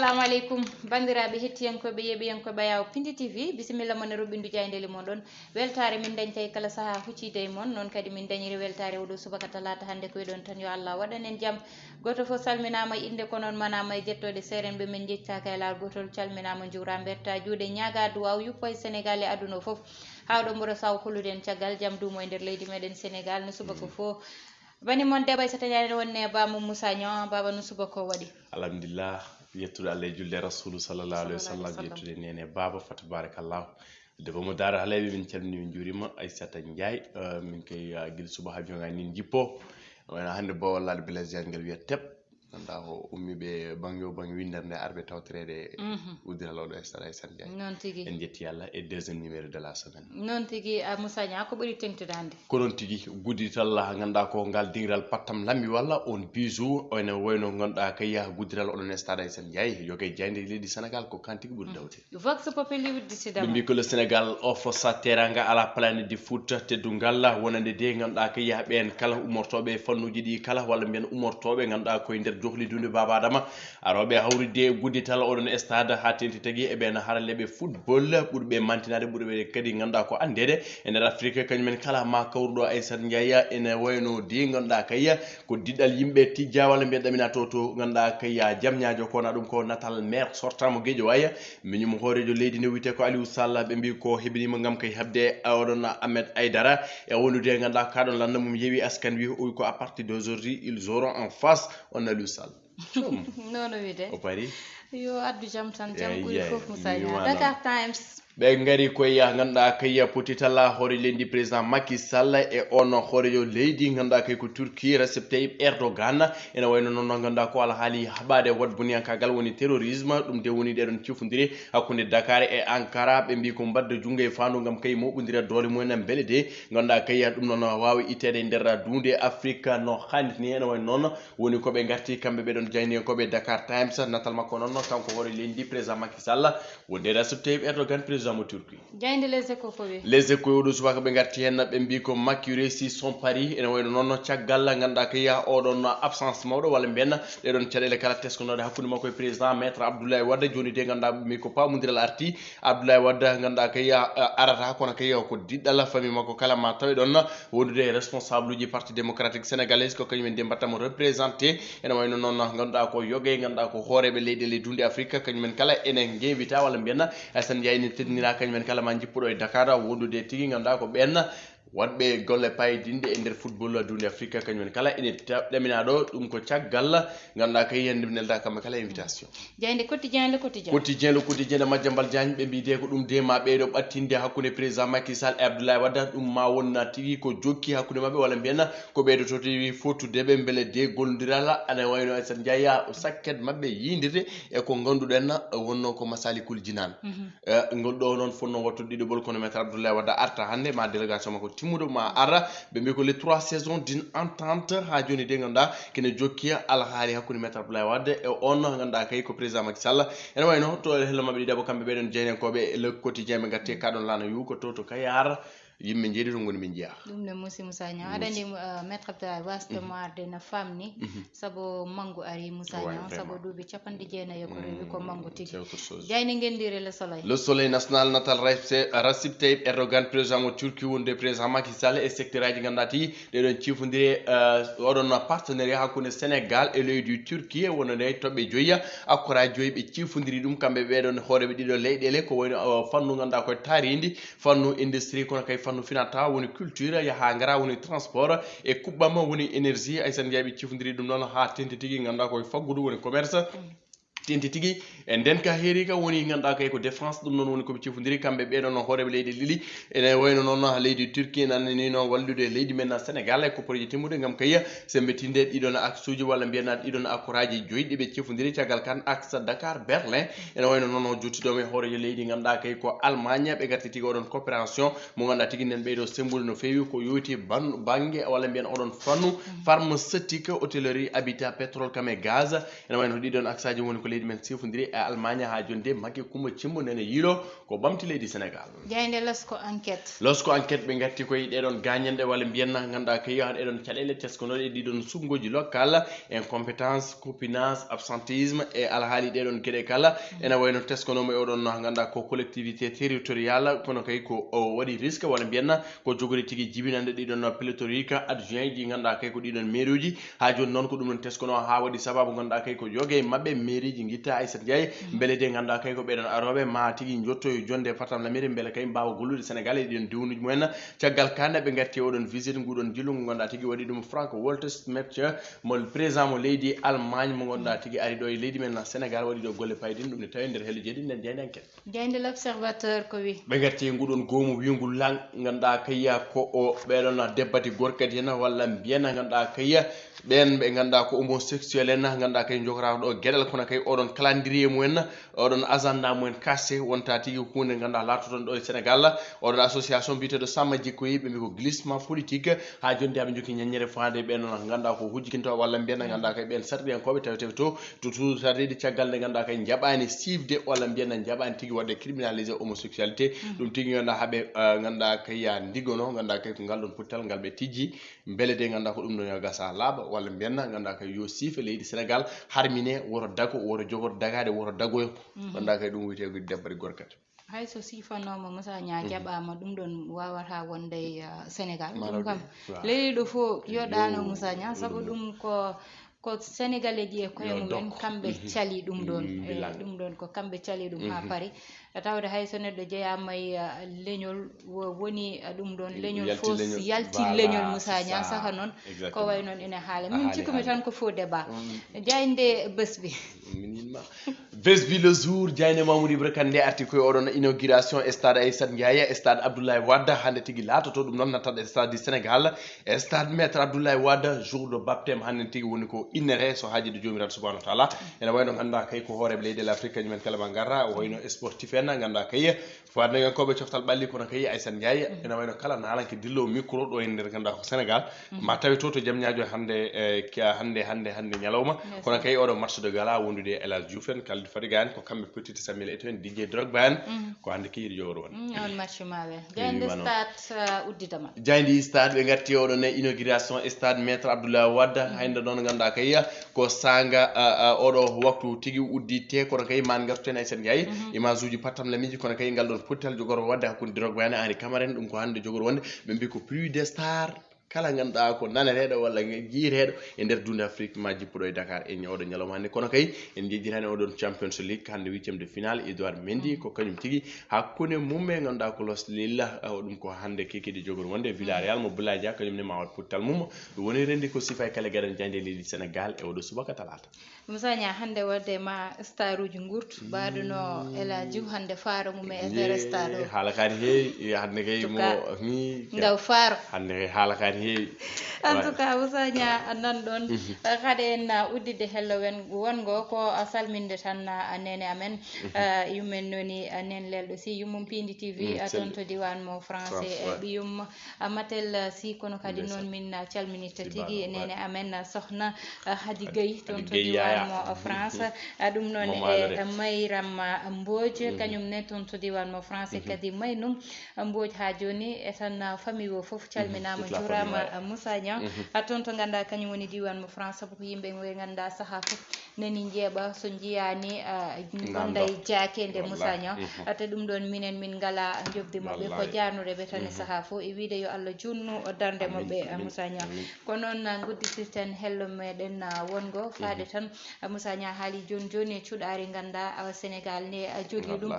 assalamu alaikum bandiraɓe hettiyankoɓe yeɓiyankoɓe yaw Piindi TV bisimilla moon e roɓindu jaydeli moɗon weltare min dañtay kala saaha huccide moon noon kadi min dañiri weltare oɗo subaka talata hande koyɗon tan yo Allah waɗanen jaam goto fof salminama inde ko noon manama e jettode serenɓe min jettaka e lawol gotol calminama juura berta juuɗe ñaaga duwaw yuppo e Sénégal e aduna fof hawɗo mboɗo saw hollude en caggal jaam duumo e nder leydi meɗen Sénégal no subaka fof bani moon debay so tañani wonne baba Moussa Niang baba no subaka o waɗi alhamdulillah yettude Allah e julde rasulu sallallahu alaihi wasallam yettude nene baba fat barakallah debbo mo dara halayɓe min calmini min juurima Aissata Ndiaye min kay guila suba ha jonga nin jippo wayno hande bo wallade Blaise ngel wiya teb ganda ko ummi ɓe banggue banggue windere nde arɓe tawtorede uddiral oɗo Aissata Ndiaye noon tigui en jetti Allah e deuxième numéro de la semaine noon tigui Moussa Niang ko ɓuuri tengtude hande ko noon tigui guddital ganduɗa ko ngal dingiral pattam lammi walla on bijou ene wayno ganduɗa kaya guddiral oɗon stade Aissata Ndiaye yoge jayde leydi Sénégal ko kan tigui ɓuuri dawde vox populi uddisidama ɓe mbi ko le Sénégal offre sa teranga à la planète du foot teddungal wonande de ganduɗa kaya ɓen kala ummortoɓe fannuji ɗi kala walla mbiyen ummortoɓe ganduɗa koye nder johli dunde baba adama aroɓe hawride guddital oɗon stade ha tenti tagui e ɓen haraleɓe football ɓurɓe mantinade ɓurɓe kadi ganduɗa ko andede e nder Afrique kañumen kala ma kawruɗo Aissata Ndiaye ene wayno di ganduɗa kaya ko diɗɗal yimɓe tijja walla mbiyen ɗamina to ganduɗa kaya jamñajo kona ɗum ko natal maire sortant mo Guédiawaye miñum hoorejo leydi ne wiyete ko Aliou Sall ɓe mbi ko heɓinima gam kay hebde oɗon Ahmed Aïdara e wondude ganduɗa kaɗon landa mum yeewi askan wi ko à partir d'aujourd'hui ils auront en face on Aliou Sall nono wiyete o pari yo addu jam tan jam ɓuuri fof Moussa Niang Dakar Times ɓe ngari koye ganduɗa kay potitalla hoore leydi président Macky Sall e on hoorejo leydi ganduɗa kay ko Turquie Recep Tayyip Erdogan ene wayno noon ganduɗa ko alhaali haɓade wat boniyankagal woni terrorisme ɗum de woni ɗeɗon cifodiri hakkude Dakar e Ankara ɓe mbi ko mbadde jungo e fandu gam kay moɓodira doole mumen beele de ganduɗa kay ɗum noon wawi ittede e nder dunde Afrique no hannitini ene wayno noon woni koɓe garti kamɓe ɓeɗon jayni koɓe Dakar Times natal makko noon kanko hoore leydi président Macky Sall wonde Recep Tayyip Erdogan président mo Turquie jayde les échos ko wi les échos oɗo subaka ɓe garti hen ɓe mbi ko Macky réussi son pari ene wayno noon caggal ganduɗa kaya oɗon absence mawɗo walla mbiyen ɗeɗon caɗele kala teskonode hakkude makko e président maître Abdoulaye Wade joni de ganduɗa mi ko pamodiral arti Abdoulaye Wade ganduɗa kaya arata kono kaya ko diɗɗal famille makko kala ma tawi ɗon wondude responsable uji parti démocratique sénégalais ko kañumen de mbattamo représenté ene wayno noon ganduɗa ko yogue ganduɗa ko hooreɓe leyɗele dunde Afrique kañumen kala enen guewita walla mbiyen Aissata Ndiaye ne teddinira kañumen kala ma jippuɗo e Dakar wondude tigui ganduɗa ko ɓen wadɓe golle payidinde e nder football dunde Afrique kañumen kala ene ɗaminaɗo ɗum ko caggal ganduɗa kay yande nelda kamɓe kala invitation jayde quotidien le quotidien de Madiambal Diagne ɓe mbi de ko ɗum de ma ɓeyɗo ɓattinde hakkude président Macky Sall e Abdoulaye Wade ɗum ma wonna tigui ko jokki hakkude mabɓe walla mbiyen ko ɓeyɗo toti fottudeɓe beele de gollodiral ana wayno Aissata Ndiaye o sakket mabɓe yidirde e ko ganduɗen wonno ko Massalikul Jinan ngol ɗo noon fonno wattude ɗiɗoɓol kono maître Abdoulaye Wade arta hande ma délégation makko timmuɗo ma ara ɓe mbi ko les 3 saisons d'une entente ha joni de ganduɗa kene jokki alhaali hakkude maître Abdoulaye Wade e on ganduɗa kay ko président Macky Sall ene wayno to hello mabɓe ɗiɗaɓo kamɓe ɓeɗon jeynenkoɓe le quotidien ɓe gatti kaɗon lana yu ko to Kayar yimɓe jeeɗi to goni min jeeya ɗum ne musi Moussa Niang aɗa andi maître Abdoulaye wasde moarde no famni saabu mangu ari Moussa Niang saabu duuɓi 90 ko rewi ko mangu tigui jayni gendire le soleil national natal Recep Tayyip Erdogan président mo Turquie wonde président Macky Sall e secteur aji ganduɗa tigui ɗeɗon cifodiri oɗon partenariat hakkude Sénégal e leydi Turquie wonande toɓɓe joyya akkoraji joyyi ɓe cifodiri ɗum kamɓe ɓeɗon hooreɓe ɗiɗo leyɗele ko wayno fannu ganduɗa koye taaridi fannu industrie kono kay fannu finata woni culture yaha ngara woni transport e kuɓɓam woni énergie Aissata Ndiaye ɓe cifodiri ɗum noon ha tenti tigui ganduɗa koye faggudu woni commerce tenti tigui e nden ka heeri ka woni ganduɗa kay ko défense ɗum noon woni koɓe cifodiri kamɓe ɓeɗon hooreɓe leydi ɗiɗi ene wayno noon leydi Turquie nanni noon wallude leydi men Sénégal ko projet timmude gam kay sembetinde ɗiɗon axe uji walla mbiyana ɗiɗon akkoraji joyyi ɓe cifodiri caggal kan axe Dakar Berlin ene wayno noon jottiɗoma e hoorejo leydi ganduɗa kay ko Allemagne ɓe garti tigui oɗon coopération mo ganduɗa tigui nen ɓeyɗo sembude no fewi ko yowiti banggue walla mbiyan oɗon fannu pharmaceutique hôtellerie habitat pétrole kam e gaz ene wayno ɗiɗon axe aji woni ko leydi men sifodiri e Allemagne ha jonde Macky Coumba Thimbo nene yiilo ko bamti leydi Sénégal jayde losko enquête ɓe gatti koye ɗeɗon gagnanɗe walla mbiyenna ganduɗa ko yiya ɗeɗon caɗele teskonoɗe ɗiɗon sumgoji local incompétence copinage absentéisme e alhaali ɗeɗon gueɗe kala ene wayno teskonoma e oɗon ganduɗa ko collectivité territorial kono kay ko waɗi risque walla mbiyenna ko jogori tigui jibinande ɗiɗon pléthorique adjoint ji ganduɗa kay ko ɗiɗon mairie uji ha joni noon ko ɗum ɗon teskono ha waɗi sababu ganduɗa kay ko yogue mabɓe mairie ji guitta Aissata Ndiaye beele de ganduɗa kay ko ɓeɗon aroɓe ma tigui jottoyo jonde fatam lamiri beele kay mbawa gollude Sénégal e ɗiɗon diwnuji mumen caggal kane ɓe gatti oɗon visite nguɗon jillu ngo ganduɗa tigui waɗi ɗum Frank Walter Schmetcher mo président mo leydi Allemagne mo ganduɗa tigui ari ɗo e leydi men Sénégal waɗi ɗo golle payɗin ɗum ne tawi nder helle jeeɗiɗi nden jeyde enquête jeyde l'observateur ko wi ɓe gatti nguɗon goomu wingol lang ganduɗa kayya ko o ɓeɗon debbati gorkati hen walla mbiyana ganduɗa kayya ɓen ɓe ganduɗa ko homosexuel en ganduɗa kay jogoraka ɗo gueɗal kono kay oɗon calendrier mumen oɗon agenda mumen kasse wonta tigui hunde ganduɗa latoton ɗo e Sénégal oɗon association mbiteɗo Samba Jikkoyi ɓe mbi ko glissement politique ha jonde aɓe jokki ñañere fande ɓen ganduɗa ko hujjikinto walla mbiyana ganduɗa kay ɓen sarɗiyankoɓe taweteɓe to sarɗiɗi caggal nde ganduɗa kay jaɓani sifde walla mbiyana jaɓani tigui wadde criminalisé homosexualité ɗum tigui ganduɗa haaɓe ganduɗa kayya ndigono ganduɗa kay ko ngal ɗon puttal ngal ɓe tijji beele de ganduɗa ko ɗum ɗon yo gasa laaɓa walla mbiyanna ganduɗa kay yo siife leydi Sénégal harmine woto dago woto jogor dagade woto dagoyo ganduɗa kay ɗum wiyete debbari gorkate hay so sifanoma Moussa Nia jaɓama ɗum ɗon wawata wonde Sénégal ɗum kam leydi ɗo fo yoɗano Moussa Nia saabu ɗum ko sénégalais ji e koye mumen kamɓe cali ɗum ɗon ɗum ɗon ko kamɓe cali ɗum ha paari tawde hay so neɗɗo jeeyama e leñol woni ɗum ɗon leñol fo yalti leñol Moussa Nia saka noon ko way noon ene haala min cikkumi tan ko faux débat jayde besbi Vesbi le jour Diayne Mamoudou Ibra Kane nde arti koye oɗon inauguration stade Aissata Ndiaye stade Abdoulaye Wade hande tigui latoto ɗum noon nattaɗo stade du Sénégal stade maître Abdoulaye Wade jour de baptême hande tigui woni ko innere so haaji de jomiraɗo subahanahu wa taala ene wayno ganduɗa kay ko hooreɓe leydi l'Afrique kañumen kala ma garra wayno sportif en ganduɗa kay fadnagankoɓe coftal ɓalli kono kay Aissata Ndiaye ene wayno kala naalanke dillo micro ɗo e nder ganduɗa ko Sénégal ma tawi to jamñajo hande ñalawma kono kay oɗo match de gala wondude El Hadji Diouf en kalde fadiga en ko kamɓe petite Samuel Eto'o en Didier Drogba en ko hande keyiɗo jogoro won on match maɓe jayde stade udditama jaydi stade ɓe gatti oɗon inauguration stade maître Abdoulaye Wade hande ɗon ganduɗa kay ko sanga oɗo waktu tigui uddite kono kay man gartuten Aissata Ndiaye image uji pattam lamiji kono kay ngal ɗon puttal jogoro wadde hakkude Drogba en Henri Camara en ɗum ko hande jogoro wonde ɓe mbi ko plus de star kala ganduɗa ko naneteɗo walla jiireɗo e nder dunde Afrique ma jippuɗo e Dakar e oɗo ñalawma hande kono kay en jejjitani oɗon Champions League hande 8e de finale Edouard Mendy ko kañum tigui hakkude mum e ganduɗa ko Los Lilla ɗum ko hande kekidi jogori wonde Villarreal mo Boulaye Dia kañum ne ma wat puttal mum ɗum woni rendi ko sifa e kala gaɗan jande leydi Sénégal e oɗo subaka talata Moussa Nia hande wadde ma star uji gurtu baɗuno El Hadji Diouf hande faaro mum e nder stade o haala kadi heewi hande kay mo ndaw faaro hande kay haala kadi heewi en tout cas Moussa Nia nan ɗon kadi en uddide hello wongo ko salminde tan nene amen yumen noni nen lelɗo si yummum Piindi TV toon to diwan mo français ɓiyum Matel si kono kadi noon min calminirta tigui nene amen sohna Hadi Gueye toon to diwan mo France ɗum noon e Mayram Mbodj kañum ne toon to diwan mo français kadi Maynum Mbodj ha joni e tan famille o foof calminama jurama Moussa Nia toon to ganduɗa kañum woni diwan mo France sabu ko yimɓe ɓe ganduɗa saaha foof nani jeeɓa so jiyani gonda e jakede Moussa Nia te ɗum ɗon minen min ngala jobdi mabɓe ko jarnuɗeɓe tan e saaha foof e wiide yo Allah junnu darde mabɓe Moussa Nia ko noon gudditirten hello meɗen wongo faade tan Moussa Nia haali joni joni e cuuɗari ganduɗa Sénégal ne jogui ɗum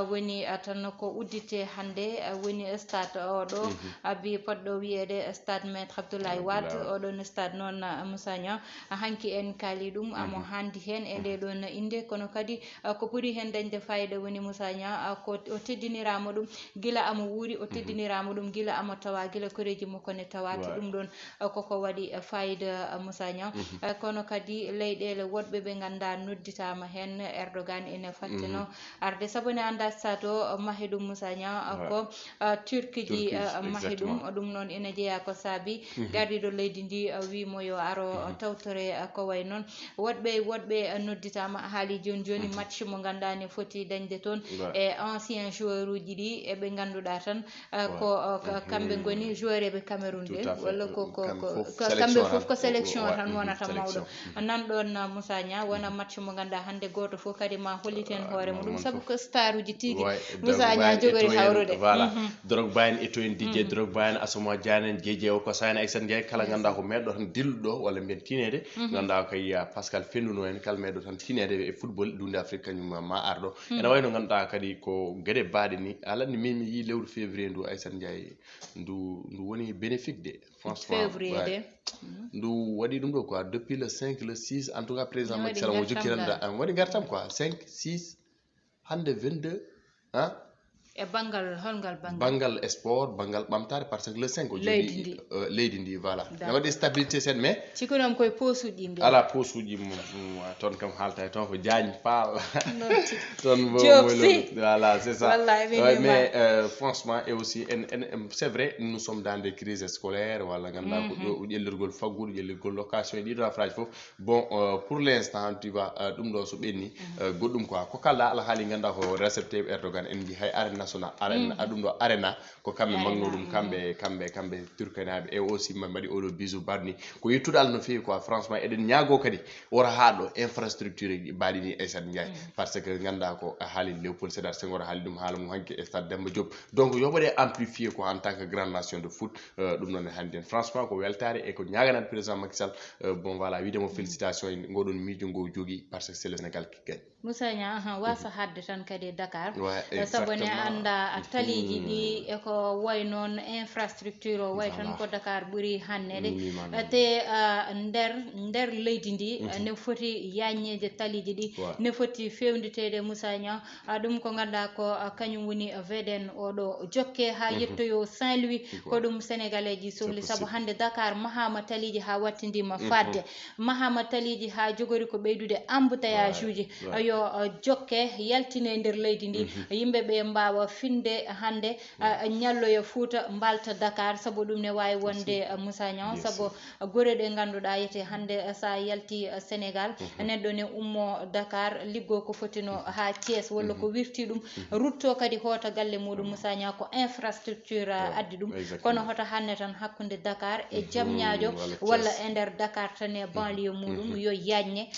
woni tan ko uddite hande woni stade oɗo abi poɗɗo wiyede stade maître Abdoulaye Wade oɗon stade noon Moussa Nia hanki en kaali ɗum amo handi hen e nde ɗon inde kono kadi ko ɓuuri hen dañde fayida woni Moussa Nia ko o teddinirama ɗum guila amo wuuri o teddinirama ɗum guila amo tawa guila koreji makko ne tawati ɗum ɗon koko waɗi fayida Moussa Nia kono kadi leyɗele woɗɓe ɓe ganduɗa nodditama hen Erdogan ene fattino arde saabu ne anda stade o mahi ɗum Moussa Nia ko Turki ji mahi ɗum noon ene jeeya ko saabi gardiɗo leydi ndi wimo yo aro tawtore ko way noon woɗɓe woɗɓe nodditama haali joni match mo gandani foti dañde toon e ancien joueur uji ɗi eɓe ganduɗa tan ko kamɓe goni joueur eɓe Cameroun ɓe walla ko kamɓe fof ko sélection tan wonata mawɗo nanɗon Moussa Nia wona match mo ganduɗa hande goto fof kadi ma holliten hoore muɗum saabu ko star uji tigui Moussa Nia jogori hawrude voilà Drogba en Eto'o en Didier Drogba en Asamoah Gyan en Jeje o ko Sani Aissane Ndiaye kala ganduɗa ko meɗɗo tan dilluɗo walla mbiyen tinede ganduɗa ko yiya Pascal Fenduno en kala meɗɗo tan tinede e football dunde Afrique kañum ma arɗo ene wayno ganduɗa kadi ko gueɗe baɗe ni alani min mi yi lewru février ndu Aissane Ndiaye ndu woni bénéfique de franchement février de ndu waɗi ɗum ɗo quoi depuis le 5 le 6 en tout cas président Macky Sall mo jokkiranda waɗi gartam quoi 5 6 hande 22 hein e bangal holgal bangal sport bangal ɓamtare par ce que le 5 o jooɗi leydi ndi voilà ne waɗi stabilité sen mais cikonom koye posuji mbi ala posuji toon kam haalta toon ko Diagne Fall toon voilà c'est ça mais franchement et aussi c'est vrai nous sommes dans des crises scolaires walla ganduɗa ko ɗo ƴellirgol faggudu ƴellirgol location e ɗiɗo affaire fof bon pour l'instant tu vois ɗum ɗo so ɓenni goɗɗum quoi ko kalɗa ala haali ganduɗa ko Recep Tayyip Erdogan en ji hay arène national arène ɗum ɗo arena ko kamɓe magno ɗum kamɓe turkanaɓe e aussi mbaɗi oɗo bisu barni ko yettude Allah no fewi quoi franchement eɗen ñaago kadi wora haɗo infrastructure ji mbaɗi ni Aissane Ndiaye par ce que ganduɗa ko haali Léopold Sédar Senghor haali ɗum haala mum hanki e stade Demba Diop donc yoɓoɗe amplifié quoi en tant que grande nation de foot ɗum noon hannde franchement ko weltare e ko ñaganade président Macky Sall bon voilà widemo félicitation e ngoɗon miijo ngo jogui par ce que c'est le Sénégal qui gagne Moussa Nia wasa hadde tan kadi Dakar sabu ne anda taliji ɗi eko way noon infrastructure o way tan ko Dakar ɓuuri hannede te nder leydi ndi ne foti yaññeje taliji ɗi ne foti fewnditede Moussa Nia ɗum ko ganduɗa ko kañum woni VDN oɗo jokke ha yettoyo Saint-Louis ko ɗum sénégalais ji sohli saabu hande Dakar mahama taliji ha wattidima fadde mahama taliji ha jogori ko ɓeydude embouteillage uji yo jokke yaltine nder leydi ndi yimɓeɓe mbawa finde hande ñalloyo Fouta mbalta Dakar sabu ɗum ne wawi wonde Moussa Nia sabu gore ɗe ganduɗa yete hande sa yalti Sénégal neɗɗo ne ummo Dakar liggo ko fotino ha Thiès walla ko wirti ɗum rutto kadi hoota galle muɗum Moussa Nia ko infrastructure addi ɗum kono hoto hanne tan hakkude Dakar e Diamniadio walla e nder Dakar tan e banlieue muɗum yo yaññe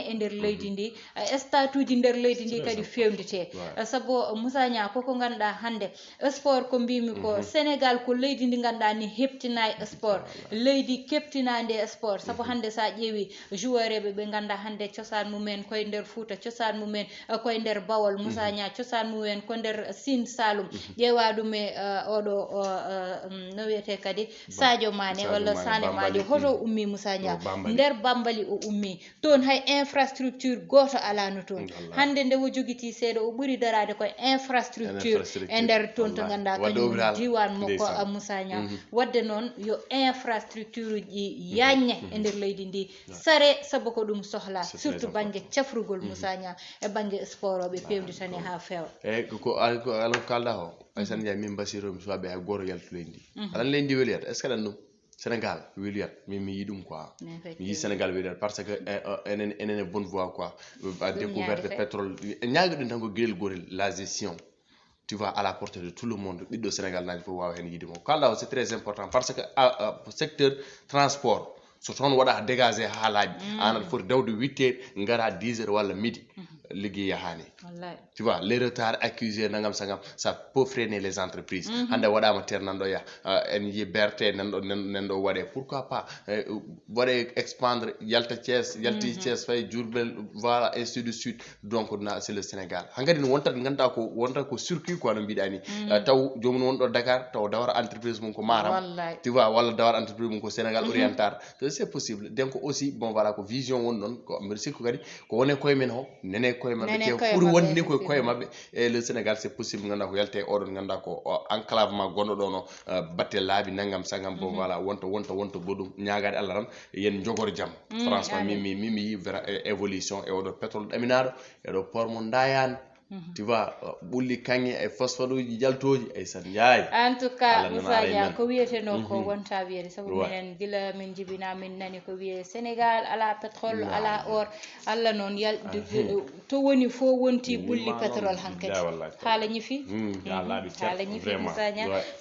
e nder leydi ndi statuji nder leydi ndi kadi fewndite sabu Moussa Nia koko ganduɗa hande sport ko mbimi ko Sénégal ko leydi ndi ganduɗa ni heptina e sport leydi keptinande e sport sabu hande sa ƴeewi joueur eɓe ɓe ganduɗa hande cosaan mumen koye nder Fouta cosaan mumen koye nder Bawol Moussa Nia cosaan mumen ko nder Sine Saloum ƴeewa ɗum e oɗo no wiyete kadi Sadio Mané walla Sané Mané hoto ummi Moussa Nia nder Bambali o ummi toon hay infrastructure goto alano toon hande nde o jogiti seeɗa o ɓuuri darade koye infrastructure e nder toon to ganduɗa kañum diwan makko Moussa Nia wadde noon yo infrastructure ji yaññe e nder leydi ndi sare sabu ko ɗum sohla surtout banggue cafrugol Moussa Nia e banggue sport o ɓe pewnditani ha feewa eyyi ko ala kalɗa o Aissane Ndiaye min basiromi suwaɓe hay goto yaltu leydi ndi aɗa leydi ndi weliyata est ce que aɗa ɗum Sénégal weliyat min mi yi ɗum quoi mi yi Sénégal weliyat parce que enen bonne voie quoi à découverte pétrole ñaguiɗen tan ko gueɗel gotel la gestion tu vois à la portée de tout le monde ɓiɗɗo Sénégal naji fof wawa hen yidemo kalɗa o c'est très important parce que secteur transport so toon waɗa dégagé haalaji an aɗa foti dawde 8 heures gara 10 heures walla midi liggey yahani tu vois les retards accusés nangam sangam ça peut freiner les entreprises hande waɗama ter nanɗo ya en yi BRT nanɗo waɗe pourquoi pas waɗe expandre yalta Thiès yalti Thiès fay Diourbel voilà ainsi de suite donc c'est le Sénégal hankkadi no wontat ganduɗa ko wontat ko circuit quoi no mbiɗa ni taw jomum wonɗo Dakar taw dawara entreprise mum ko Matam tu vois walla dawara entreprise mum ko Sénégal oriental c'est possible donc aussi bon voilà ko vision won ɗon ko mbiɗa sikku kadi ko wone koye men o nene koye mabɓe pour wonde koye koye mabɓe e le Sénégal c'est possible ganduɗa ko yalte oɗon ganduɗa ko enclavement gonɗo ɗon o batte laabi nangam sangam bon voilà wonta goɗɗum ñagade Allah tan yen jogor jaam franchement mi yi évolution e oɗo pétrole ɗaminaɗo eɗo port mo Ndayane tu vois bulli kangi ay phosphate uji jaltoji ay san jaay en tout cas Moussa ko wiyeteno ko wonta wiyede sabu minen gila min jibina min nani ko wiye Sénégal ala pétrole ala or alla non yal to woni fo wonti bulli pétrole hankadi haala ñifi haala ñifi Moussa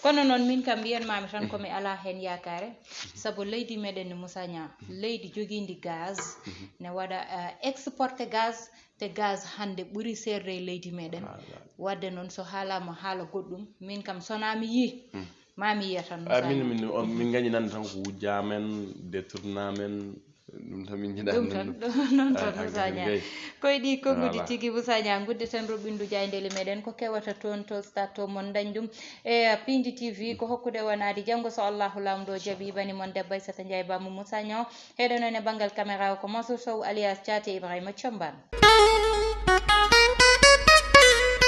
kono non min kam biyen mami tan ko mi ala hen yakare sabu leydi meden ni Moussa leydi jogindi gaz ne wada exporter gaz te gaz hande ɓuri serre leydi meɗen wadde noon so haalama haala goɗɗum min kam sona mi yi mami yiya tan min gañi nande tan ko wujjamen détournamen ɗum tan min jiɗa non tan Moussa koye ɗi konngudi tigui Moussa gudde tan roɓindu jaydele meɗen ko kewata toon to stade to mon dañ ɗum e Piindi TV ko hokkude wonade janggo so Allahu lamdo jaaɓi bani mon debbo Aissata Ndiaye bammo Moussa heɗonon e banggal caméra o ko Mansour Sow alias Thiaté Ibrahima Thiombane